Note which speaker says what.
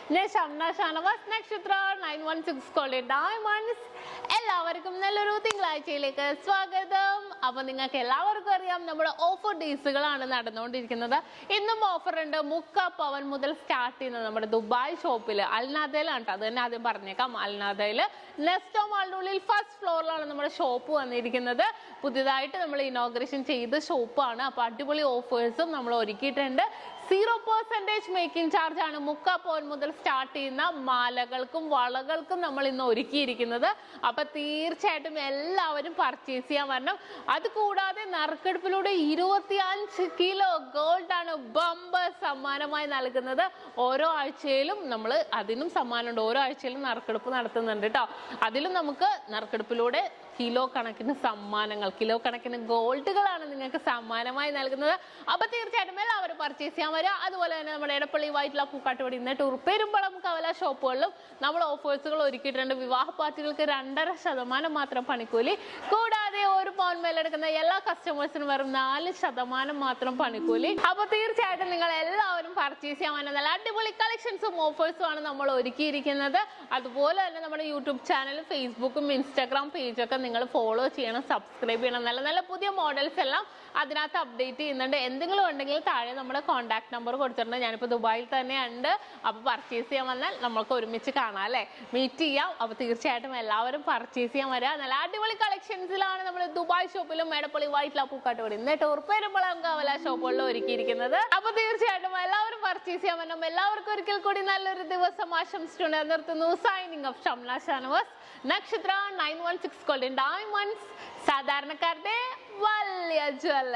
Speaker 1: SHAMNA Nakshathra 916 College Diamonds. എല്ലാവർക്കും നല്ലൊരു തിങ്കളാഴ്ചയിലേക്ക് സ്വാഗതം. അപ്പോൾ നിങ്ങൾക്ക് എല്ലാവർക്കും അറിയാം നമ്മുടെ ഓഫർ ഡേയ്സുകളാണ് നടന്നുകൊണ്ടിരിക്കുന്നത്. ഇന്നും ഓഫർ ഉണ്ട്. 3/4 പവൻ മുതൽ സ്റ്റാർട്ട് ചെയ്യുന്നത് നമ്മുടെ ദുബായ് ഷോപ്പിൽ അൽനാദയിലാണ് കേട്ടോ. അത് തന്നെ ആദ്യം പറഞ്ഞേക്കാം. അൽനാദയിൽ നെസ്റ്റോ മാളിനുള്ളിൽ ഫസ്റ്റ് ഫ്ലോറിലാണ് നമ്മുടെ ഷോപ്പ് വന്നിരിക്കുന്നത്. പുതിയതായിട്ട് നമ്മൾ ഇനോഗ്രേഷൻ ചെയ്ത ഷോപ്പാണ്. അപ്പോൾ അടിപൊളി ഓഫേഴ്സും നമ്മൾ ഒരുക്കിയിട്ടുണ്ട്. 0% മേക്കിംഗ് ചാർജ് ആണ് 3/4 പവൻ മുതൽ സ്റ്റാർട്ട് ചെയ്യുന്ന മാലകൾക്കും വളകൾക്കും നമ്മൾ ഇന്ന് ഒരുക്കിയിരിക്കുന്നത്. അപ്പൊ തീർച്ചയായിട്ടും എല്ലാവരും പർച്ചേസ് ചെയ്യാൻ വരണം. അത് കൂടാതെ നറുക്കെടുപ്പിലൂടെ 25 കിലോ ഗോൾഡ് ആണ് ബമ്പർ സമ്മാനമായി നൽകുന്നത്. ഓരോ ആഴ്ചയിലും നമ്മൾ അതിനും സമ്മാനമുണ്ട്. ഓരോ ആഴ്ചയിലും നറുക്കെടുപ്പ് നടത്തുന്നുണ്ട് കേട്ടോ. അതിലും നമുക്ക് നറുക്കെടുപ്പിലൂടെ കിലോ കണക്കിന് സമ്മാനങ്ങൾ, കിലോ കണക്കിന് ഗോൾഡുകളാണ് നിങ്ങൾക്ക് സമ്മാനമായി നൽകുന്നത്. അപ്പൊ തീർച്ചയായിട്ടും എല്ലാവരും പർച്ചേസ് ചെയ്യാൻ വരിക. അതുപോലെ തന്നെ നമ്മുടെ എടപ്പള്ളി വൈറ്റില പൂക്കാട്ടുപടി ഇന്നിട്ട് ഉറുപ്പേരുമ്പളം കവല ഷോപ്പുകളിലും നമ്മൾ ഓഫേഴ്സുകൾ ഒരുക്കിയിട്ടുണ്ട്. വിവാഹ പാർട്ടികൾക്ക് 2.5% മാത്രം പണിക്കൂലി. കൂടാതെ 1 പവൻ മേലെടുക്കുന്ന എല്ലാ കസ്റ്റമേഴ്സിനും വെറും 4% മാത്രം പണിക്കൂലി. അപ്പൊ തീർച്ചയായിട്ടും നിങ്ങൾ എല്ലാവരും പർച്ചേസ് ചെയ്യാൻ വന്ന നല്ല അടിപൊളി കളക്ഷൻസും ഓഫേഴ്സും ആണ് നമ്മൾ ഒരുക്കിയിരിക്കുന്നത്. അതുപോലെ തന്നെ നമ്മുടെ യൂട്യൂബ് ചാനലും ഫേസ്ബുക്കും ഇൻസ്റ്റാഗ്രാം പേജൊക്കെ നിങ്ങൾ ഫോളോ ചെയ്യണം, സബ്സ്ക്രൈബ് ചെയ്യണം. നല്ല നല്ല പുതിയ മോഡൽസ് എല്ലാം അതിനകത്ത് അപ്ഡേറ്റ് ചെയ്യുന്നുണ്ട്. എന്തെങ്കിലും ഉണ്ടെങ്കിൽ താഴെ നമ്മുടെ കോൺടാക്ട് നമ്പർ കൊടുത്തിട്ടുണ്ട്. ഞാനിപ്പോൾ ദുബായിൽ തന്നെ ഉണ്ട്. അപ്പോൾ പർച്ചേസ് ചെയ്യാൻ വന്നാൽ നമ്മൾക്ക് ഒരുമിച്ച് കാണാം അല്ലേ, മീറ്റ് ചെയ്യാം. അപ്പോൾ തീർച്ചയായിട്ടും എല്ലാവരും പർച്ചേസ് ചെയ്യാൻ വരിക. നല്ല അടിപൊളി കളക്ഷൻസിലാണ് നമ്മൾ ദുബായ് ഷോപ്പിലും എടപ്പള്ളി വൈറ്റില പൂക്കാട്ടുപടി എന്നിട്ട് ഉറുപ്പേരുമ്പളം കവല ഷോപ്പുകളിലും ഒരുക്കിയിരിക്കുന്നത്. അപ്പോൾ തീർച്ചയായിട്ടും എല്ലാവരും പർച്ചേസ് ചെയ്യാൻ വരണം. എല്ലാവർക്കും ഒരിക്കൽ കൂടി നല്ലൊരു ദിവസം ആശംസിച്ചുകൊണ്ട് നിർത്തുന്നു. സൈനിങ് ഓഫ് ഷംന ഷാനവാസ്, നക്ഷത്ര 916 ഗോൾഡൻ ഡയമണ്ട്സ്, സാധാരണക്കാരുടെ വലിയ ജ്വല്ലർ.